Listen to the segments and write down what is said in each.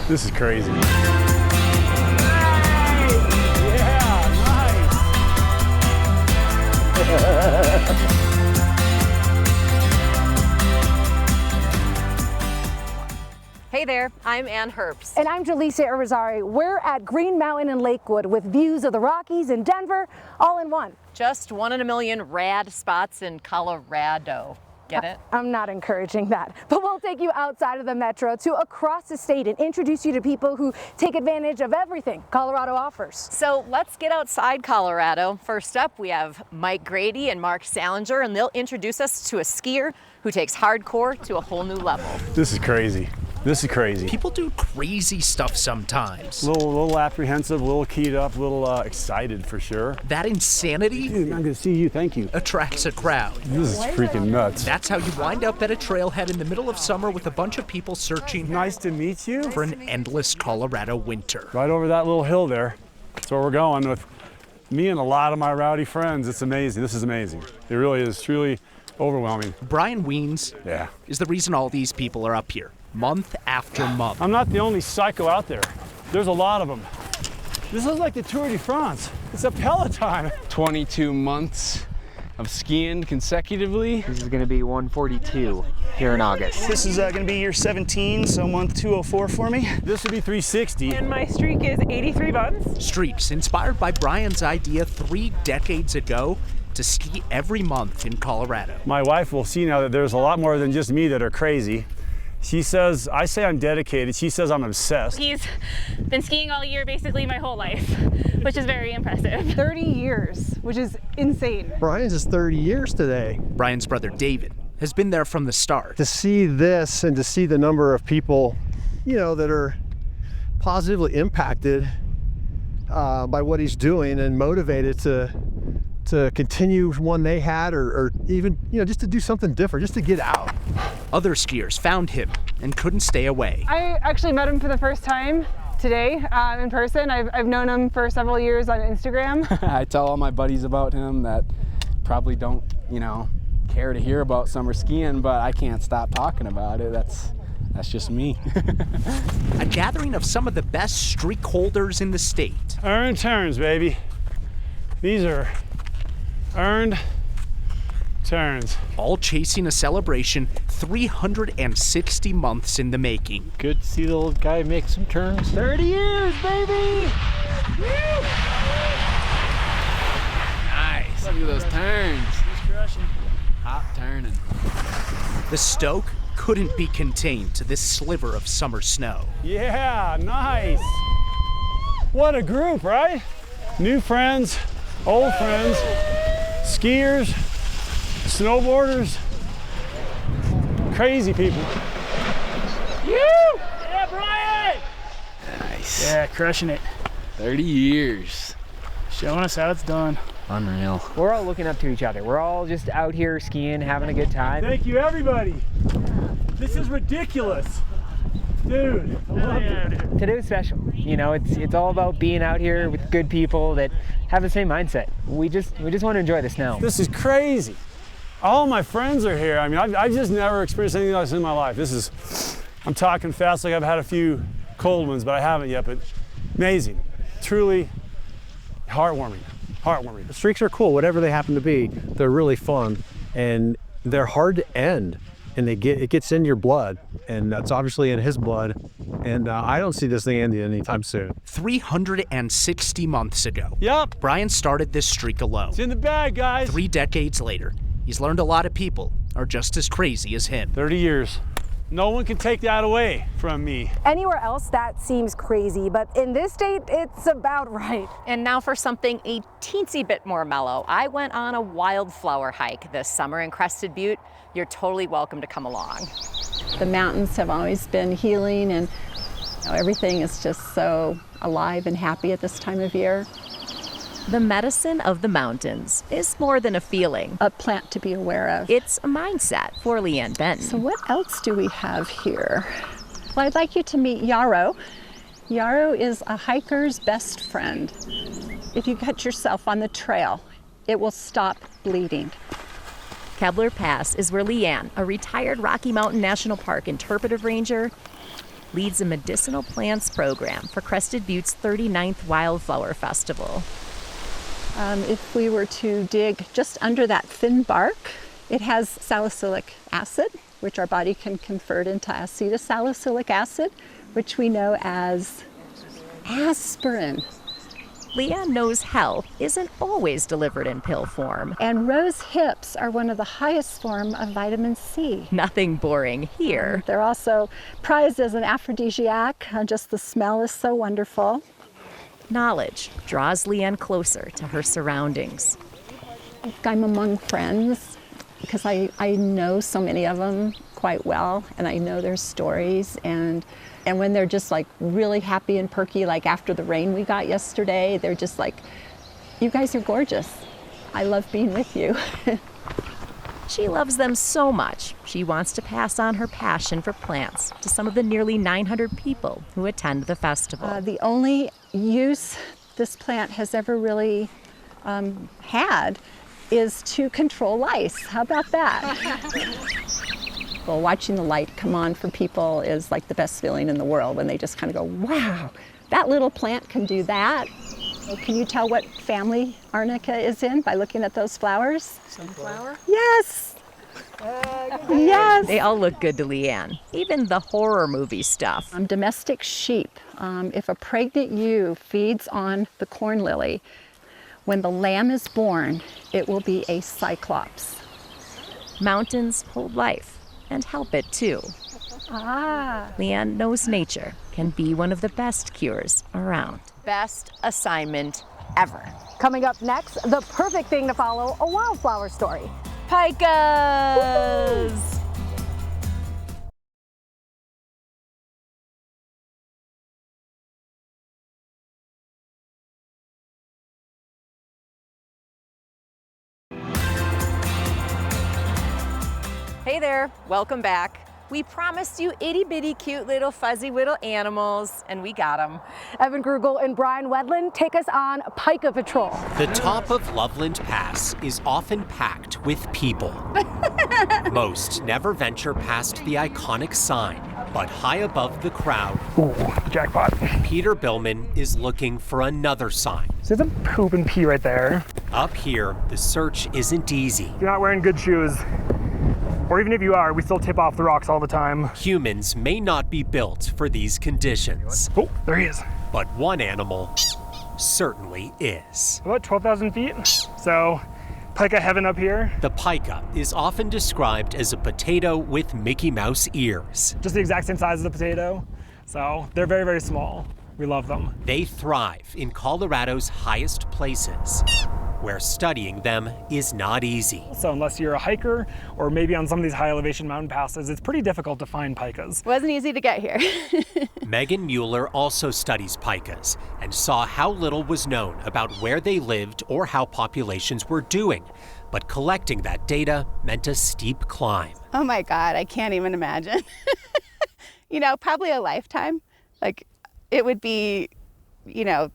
This is crazy. Hey there, I'm Ann Herbst. And I'm Jaleesa Irizarry. We're at Green Mountain in Lakewood with views of the Rockies and Denver all in one. Just 1 in a million rad spots in Colorado. Get it? I'm not encouraging that, but we'll take you outside of the metro to across the state and introduce you to people who take advantage of everything Colorado offers. So let's get outside Colorado. First up, we have Mike Grady and Mark Salinger, and they'll introduce us to a skier who takes hardcore to a whole new level. This is crazy. This is crazy. People do crazy stuff sometimes. A little apprehensive, a little keyed up, a little excited for sure. That insanity Dude, I'm gonna see you, thank you. attracts a crowd. This is freaking nuts. That's how you wind up at a trailhead in the middle of summer with a bunch of people searching Nice to meet you. for an endless Colorado winter. Right over that little hill there. That's where we're going with me and a lot of my rowdy friends. It's amazing. This is amazing. It really is truly overwhelming. Brian Weens Yeah. is the reason all these people are up here, month after month. I'm not the only psycho out there. There's a lot of them. This is like the Tour de France. It's a Peloton. 22 months of skiing consecutively. This is going to be 142 here in August. This is going to be year 17, so month 204 for me. This would be 360. And my streak is 83 months. Streaks inspired by Brian's idea 3 decades ago to ski every month in Colorado. My wife will see now that there's a lot more than just me that are crazy. She says, I say I'm dedicated. She says I'm obsessed. He's been skiing all year, basically my whole life, which is very impressive. 30 years, which is insane. Brian's is 30 years today. Brian's brother David has been there from the start. To see this and to see the number of people, that are positively impacted by what he's doing and motivated to continue one they had or even, just to do something different, just to get out. Other skiers found him and couldn't stay away. I actually met him for the first time today in person. I've known him for several years on Instagram. I tell all my buddies about him that probably don't, care to hear about summer skiing, but I can't stop talking about it. That's just me. A gathering of some of the best streak holders in the state. Earned turns, baby. These are earned turns. All chasing a celebration 360 months in the making. Good to see the little guy make some turns. 30 years, baby! Nice. Look at those turns. He's crushing. Hot turning. The stoke couldn't be contained to this sliver of summer snow. Yeah, nice. What a group, right? New friends, old friends, skiers, snowboarders, crazy people. Yeah, Brian! Nice. Yeah, crushing it. 30 years. Showing us how it's done. Unreal. We're all looking up to each other. We're all just out here skiing, having a good time. Thank you, everybody. This is ridiculous. Dude, I love it. Today was special. It's all about being out here with good people that have the same mindset. We just want to enjoy the snow. This is crazy. All my friends are here. I mean, I've just never experienced anything like this in my life. I'm talking fast like I've had a few cold ones, but I haven't yet, but amazing. Truly heartwarming. The streaks are cool, whatever they happen to be. They're really fun, and they're hard to end, and it gets in your blood, and that's obviously in his blood, and I don't see this thing ending anytime soon. 360 months ago. Yep. Brian started this streak alone. It's in the bag, guys. 3 decades later, he's learned a lot of people are just as crazy as him. 30 years. No one can take that away from me. Anywhere else, that seems crazy, but in this state, it's about right. And now for something a teensy bit more mellow. I went on a wildflower hike this summer in Crested Butte. You're totally welcome to come along. The mountains have always been healing, and everything is just so alive and happy at this time of year. The medicine of the mountains is more than a feeling. A plant to be aware of. It's a mindset for Leanne Benton. So what else do we have here? Well, I'd like you to meet Yarrow. Yarrow is a hiker's best friend. If you cut yourself on the trail, it will stop bleeding. Kebler Pass is where Leanne, a retired Rocky Mountain National Park interpretive ranger, leads a medicinal plants program for Crested Butte's 39th Wildflower Festival. If we were to dig just under that thin bark, it has salicylic acid, which our body can convert into acetylsalicylic acid, which we know as aspirin. Leanne knows health isn't always delivered in pill form. And rose hips are one of the highest form of vitamin C. Nothing boring here. They're also prized as an aphrodisiac. Just the smell is so wonderful. Knowledge draws Leanne closer to her surroundings. I'm among friends because I know so many of them quite well, and I know their stories, and when they're just like really happy and perky, like after the rain we got yesterday, they're just like, you guys are gorgeous. I love being with you. She loves them so much, she wants to pass on her passion for plants to some of the nearly 900 people who attend the festival. The only use this plant has ever really had is to control lice. How about that? Well, watching the light come on for people is like the best feeling in the world when they just kind of go, wow, that little plant can do that. Can you tell what family Arnica is in by looking at those flowers? Sunflower? Yes. Yes. They all look good to Leanne, even the horror movie stuff. Domestic sheep. If a pregnant ewe feeds on the corn lily, when the lamb is born, it will be a cyclops. Mountains hold life and help it too. Leanne knows nature can be one of the best cures around. Best assignment ever. Coming up next, the perfect thing to follow a wildflower story. Pikas! Hey there, welcome back. We promised you itty-bitty cute little fuzzy little animals, and we got them. Evan Grugel and Brian Wedlin take us on Pika Patrol. The top of Loveland Pass is often packed with people. Most never venture past the iconic sign, but high above the crowd, ooh, jackpot. Peter Billman is looking for another sign. So there's a poop and pee right there. Up here, the search isn't easy. If you're not wearing good shoes, or even if you are, we still tip off the rocks all the time. Humans may not be built for these conditions. Oh, there he is. But one animal certainly is. About 12,000 feet. So, pika heaven up here. The pika is often described as a potato with Mickey Mouse ears. Just the exact same size as a potato. So, they're very, very small. We love them. They thrive in Colorado's highest places, where studying them is not easy. So unless you're a hiker or maybe on some of these high elevation mountain passes, it's pretty difficult to find pikas. Wasn't easy to get here. Megan Mueller also studies pikas and saw how little was known about where they lived or how populations were doing. But collecting that data meant a steep climb. Oh my God, I can't even imagine. You know, probably a lifetime. Like, it would be, you know,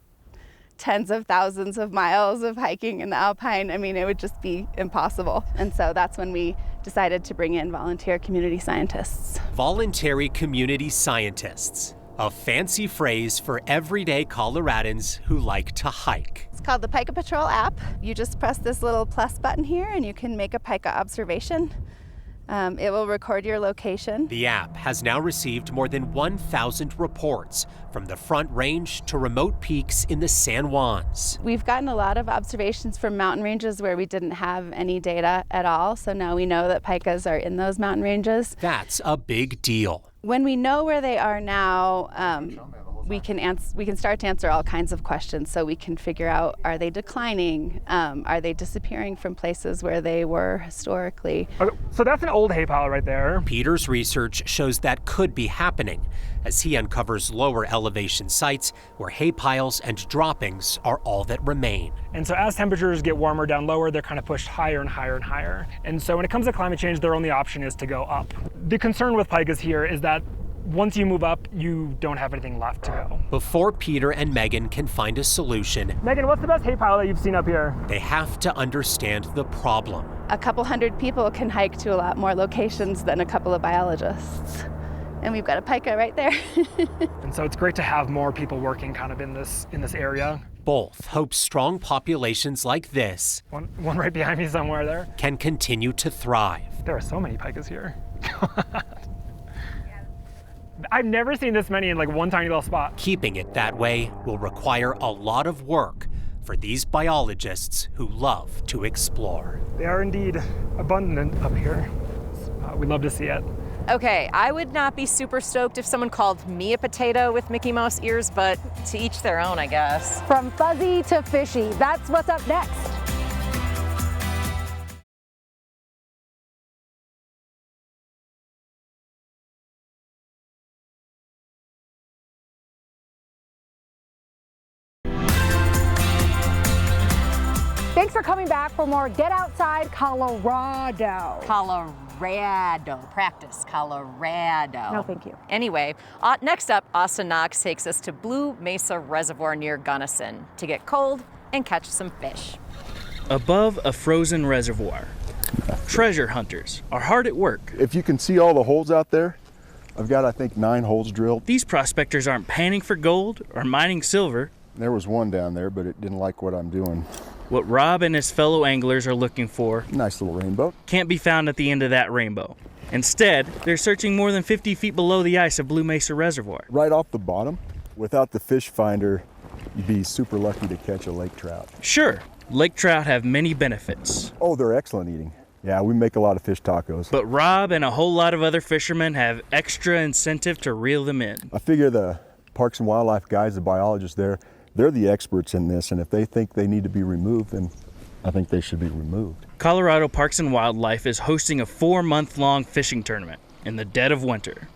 tens of thousands of miles of hiking in the Alpine. I mean, it would just be impossible. And so that's when we decided to bring in volunteer community scientists. Voluntary community scientists, a fancy phrase for everyday Coloradans who like to hike. It's called the Pika Patrol app. You just press this little plus button here and you can make a pika observation. It will record your location. The app has now received more than 1,000 reports from the Front Range to remote peaks in the San Juans. We've gotten a lot of observations from mountain ranges where we didn't have any data at all, so now we know that pikas are in those mountain ranges. That's a big deal. When we know where they are now, we can start to answer all kinds of questions. So we can figure out, are they declining? Are they disappearing from places where they were historically? Okay, so that's an old hay pile right there. Peter's research shows that could be happening as he uncovers lower elevation sites where hay piles and droppings are all that remain. And so as temperatures get warmer down lower, they're kind of pushed higher and higher and higher. And so when it comes to climate change, their only option is to go up. The concern with pikas here is that once you move up, you don't have anything left to go. Before Peter and Megan can find a solution, Megan, what's the best hay pile that you've seen up here? They have to understand the problem. A couple hundred people can hike to a lot more locations than a couple of biologists. and we've got a pika right there. And so it's great to have more people working kind of in this area. Both hope strong populations like this, One right behind me somewhere there, can continue to thrive. There are so many pikas here. I've never seen this many in like one tiny little spot. Keeping it that way will require a lot of work for these biologists who love to explore. They are indeed abundant up here. We'd love to see it. Okay, I would not be super stoked if someone called me a potato with Mickey Mouse ears, but to each their own, I guess. From fuzzy to fishy, that's what's up next. Thanks for coming back for more Get Outside Colorado. Practice Colorado. No, thank you. Anyway, next up, Austin Knox takes us to Blue Mesa Reservoir near Gunnison to get cold and catch some fish. Above a frozen reservoir, treasure hunters are hard at work. If you can see all the holes out there, I've got, I think, 9 holes drilled. These prospectors aren't panning for gold or mining silver. There was one down there, but it didn't like what I'm doing. What Rob and his fellow anglers are looking for, nice little rainbow, can't be found at the end of that rainbow. Instead, they're searching more than 50 feet below the ice of Blue Mesa Reservoir. Right off the bottom. Without the fish finder, you'd be super lucky to catch a lake trout. Sure, lake trout have many benefits. Oh, they're excellent eating. Yeah, we make a lot of fish tacos. But Rob and a whole lot of other fishermen have extra incentive to reel them in. I figure the Parks and Wildlife guys, the biologists there, they're the experts in this, and if they think they need to be removed, then I think they should be removed. Colorado Parks and Wildlife is hosting a 4-month-long fishing tournament in the dead of winter.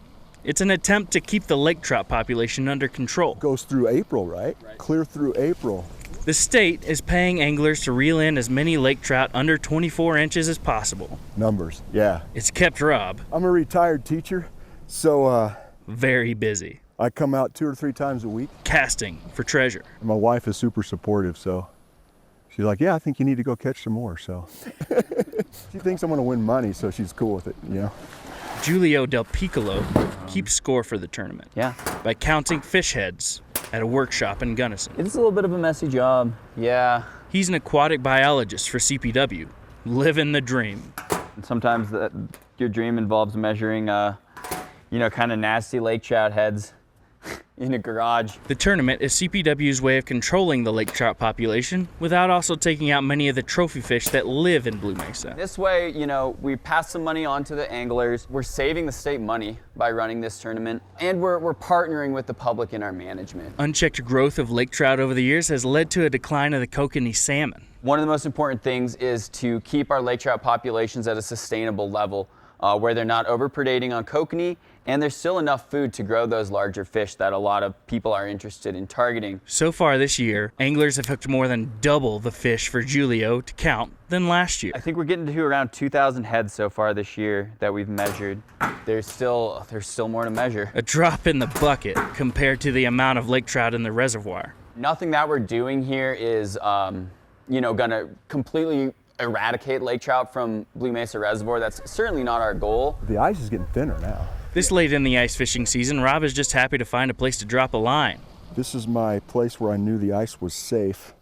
It's an attempt to keep the lake trout population under control. Goes through April, right? Clear through April. The state is paying anglers to reel in as many lake trout under 24 inches as possible. Numbers, yeah. It's kept Rob. I'm a retired teacher, so very busy. I come out 2 or 3 times a week. Casting for treasure. And my wife is super supportive, so she's like, yeah, I think you need to go catch some more, so. She thinks I'm gonna win money, so she's cool with it, you know? Julio Del Piccolo keeps score for the tournament. Yeah. By counting fish heads at a workshop in Gunnison. It's a little bit of a messy job, yeah. He's an aquatic biologist for CPW, living the dream. And sometimes your dream involves measuring, kind of nasty lake trout heads in a garage. The tournament is CPW's way of controlling the lake trout population without also taking out many of the trophy fish that live in Blue Mesa. This way, we pass some money on to the anglers. We're saving the state money by running this tournament, and we're partnering with the public in our management. Unchecked growth of lake trout over the years has led to a decline of the kokanee salmon. One of the most important things is to keep our lake trout populations at a sustainable level where they're not overpredating on kokanee, and there's still enough food to grow those larger fish that a lot of people are interested in targeting. So far this year, anglers have hooked more than double the fish for Julio to count than last year. I think we're getting to around 2,000 heads so far this year that we've measured. There's still more to measure. A drop in the bucket compared to the amount of lake trout in the reservoir. Nothing that we're doing here is, gonna completely eradicate lake trout from Blue Mesa Reservoir. That's certainly not our goal. The ice is getting thinner now. This late in the ice fishing season, Rob is just happy to find a place to drop a line. This is my place where I knew the ice was safe,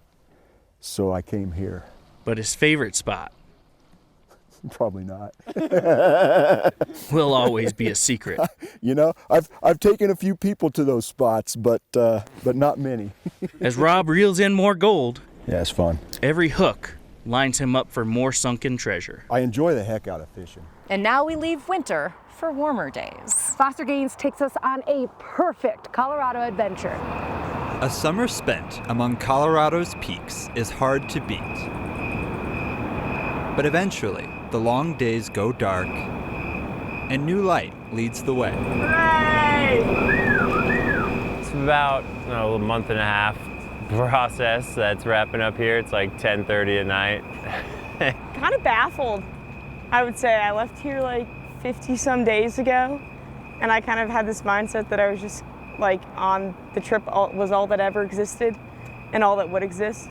so I came here. But his favorite spot? Probably not. Will always be a secret. I've taken a few people to those spots, but not many. As Rob reels in more gold, yeah, it's fun. Every hook lines him up for more sunken treasure. I enjoy the heck out of fishing. And now we leave winter for warmer days. Foster Gaines takes us on a perfect Colorado adventure. A summer spent among Colorado's peaks is hard to beat. But eventually, the long days go dark, and new light leads the way. Hooray! It's about a month and a half process that's wrapping up here. It's like 10:30 at night. Kind of baffled, I would say. I left here like 50 some days ago, and I kind of had this mindset that I was just like on the trip was all that ever existed and all that would exist.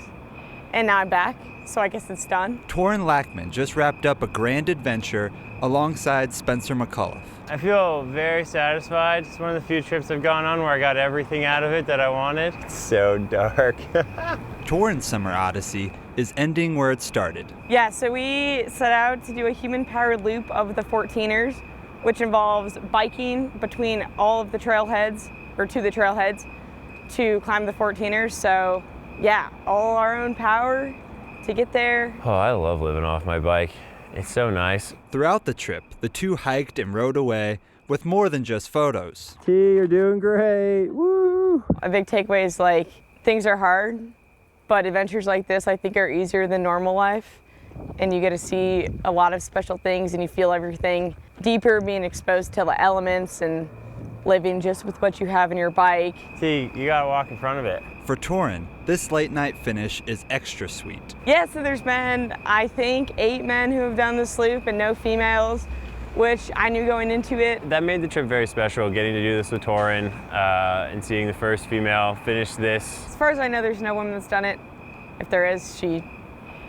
And now I'm back, so I guess it's done. Torin Lackman just wrapped up a grand adventure alongside Spencer McCullough. I feel very satisfied. It's one of the few trips I've gone on where I got everything out of it that I wanted. It's so dark. Torin's summer odyssey is ending where it started. Yeah, so we set out to do a human-powered loop of the 14ers, which involves biking between all of the trailheads, or to the trailheads, to climb the 14ers. So yeah, all our own power to get there. Oh, I love living off my bike. It's so nice. Throughout the trip, the two hiked and rode away with more than just photos. T, you're doing great. Woo! A big takeaway is like, things are hard, but adventures like this I think are easier than normal life. And you get to see a lot of special things and you feel everything deeper, being exposed to the elements and living just with what you have in your bike. T, you gotta walk in front of it. For Torin, this late night finish is extra sweet. Yeah, so there's been, I think, 8 men who have done this loop and no females, which I knew going into it. That made the trip very special, getting to do this with Torin and seeing the first female finish this. As far as I know, there's no woman that's done it. If there is, she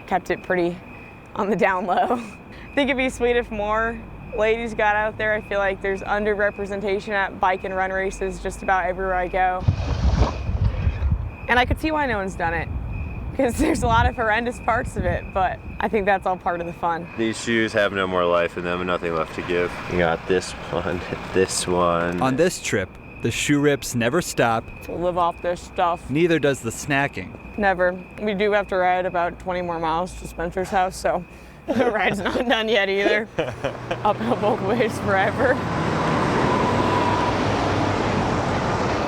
kept it pretty on the down low. I think it'd be sweet if more ladies got out there. I feel like there's underrepresentation at bike and run races just about everywhere I go. And I could see why no one's done it, because there's a lot of horrendous parts of it, but I think that's all part of the fun. These shoes have no more life in them and nothing left to give. You got this one, this one. On this trip, the shoe rips never stop. To live off this stuff. Neither does the snacking. Never. We do have to ride about 20 more miles to Spencer's house, so the ride's not done yet either. Uphill both ways forever.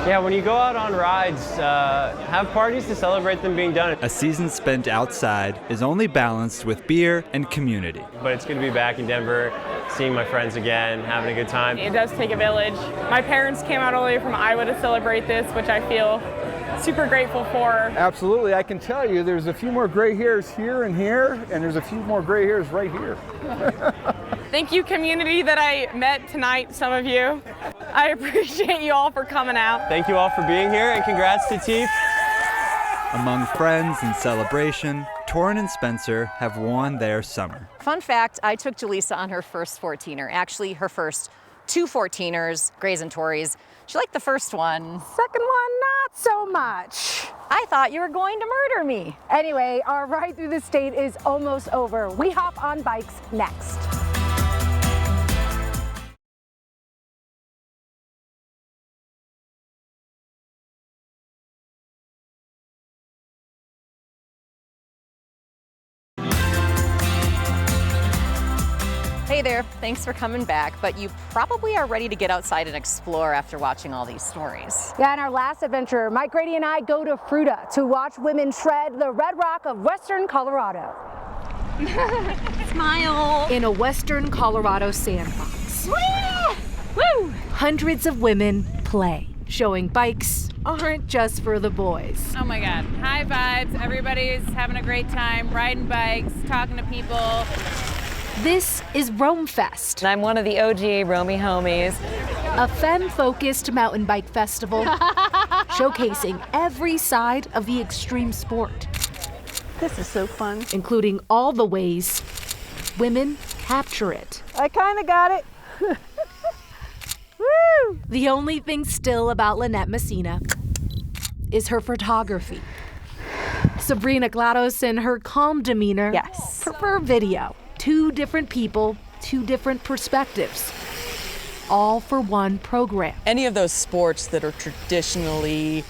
Yeah, when you go out on rides, have parties to celebrate them being done. A season spent outside is only balanced with beer and community. But it's good to be back in Denver, seeing my friends again, having a good time. It does take a village. My parents came out all the way from Iowa to celebrate this, which I feel super grateful for. Absolutely, I can tell you there's a few more gray hairs here, and there's a few more gray hairs right here. Thank you, community that I met tonight, some of you. I appreciate you all for coming out. Thank you all for being here, and congrats to Teef. Among friends and celebration, Torin and Spencer have won their summer. Fun fact, I took Jaleesa on her first 14er, actually her first 2 14ers, Grays and Tories. She liked the first one. Second one, not so much. I thought you were going to murder me. Anyway, our ride through the state is almost over. We hop on bikes next. Hey there, thanks for coming back, but you probably are ready to get outside and explore after watching all these stories. Yeah, in our last adventure, Mike Grady and I go to Fruta to watch women shred the red rock of western Colorado. Smile! In a western Colorado sandbox. Woo! Hundreds of women play, showing bikes aren't just for the boys. Oh my God, high vibes, everybody's having a great time, riding bikes, talking to people. This is Rome Fest. I'm one of the OG Romy homies. A femme-focused mountain bike festival showcasing every side of the extreme sport. This is so fun. Including all the ways women capture it. I kind of got it. Woo! The only thing still about Lynette Messina is her photography. Sabrina GLaDOS and her calm demeanor prefer video. 2 different people, 2 different perspectives, all for one program. Any of those sports that are traditionally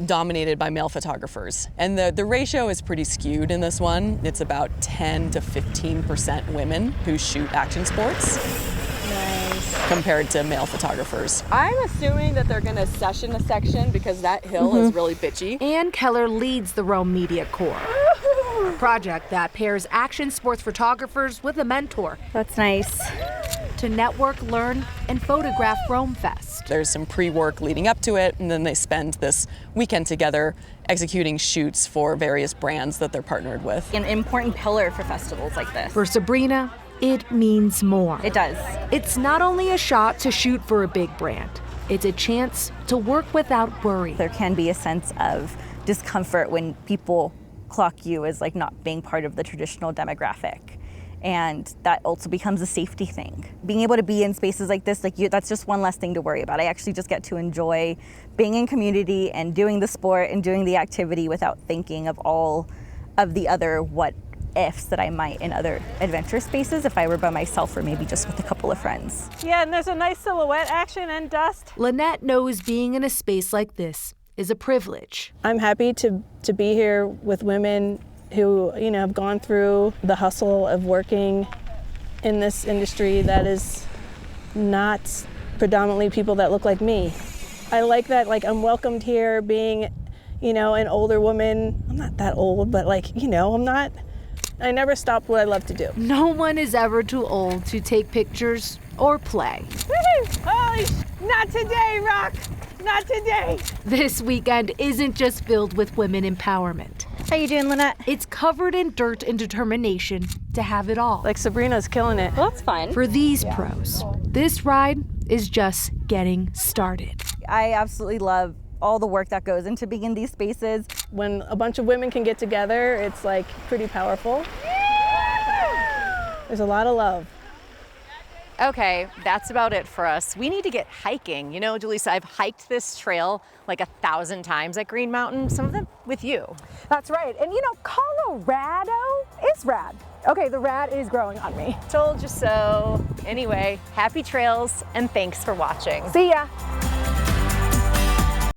dominated by male photographers. And the ratio is pretty skewed in this one. It's about 10 to 15% women who shoot action sports. Nice. Compared to male photographers. I'm assuming that they're gonna session a section because that hill is really bitchy. Ann Keller leads the Rome Media Corps, a project that pairs action sports photographers with a mentor. That's nice. To network, learn, and photograph Rome Fest. There's some pre-work leading up to it, and then they spend this weekend together executing shoots for various brands that they're partnered with. An important pillar for festivals like this. For Sabrina, it means more. It does. It's not only a shot to shoot for a big brand, it's a chance to work without worry. There can be a sense of discomfort when people clock you as like not being part of the traditional demographic. And that also becomes a safety thing. Being able to be in spaces like this, that's just one less thing to worry about. I actually just get to enjoy being in community and doing the sport and doing the activity without thinking of all of the other what ifs that I might in other adventure spaces if I were by myself or maybe just with a couple of friends. Yeah, and there's a nice silhouette action and dust. Lynette knows being in a space like this is a privilege. I'm happy to be here with women who, you know, have gone through the hustle of working in this industry that is not predominantly people that look like me. I like that, like, I'm welcomed here being, you know, an older woman. I'm not that old, but like, you know, I never stopped what I love to do. No one is ever too old to take pictures or play. Woohoo! Holy not today, Rock! Not today! This weekend isn't just filled with women empowerment. How you doing, Lynette? It's covered in dirt and determination to have it all. Like Sabrina's killing it. Well, that's fine. For these pros, this ride is just getting started. I absolutely love all the work that goes into being in these spaces. When a bunch of women can get together, it's like pretty powerful. There's a lot of love. Okay, that's about it for us. We need to get hiking. You know, Julissa, I've hiked this trail like 1,000 times at Green Mountain, some of them with you. That's right. And you know, Colorado is rad. Okay, the rad is growing on me. Told you so. Anyway, happy trails and thanks for watching. See ya.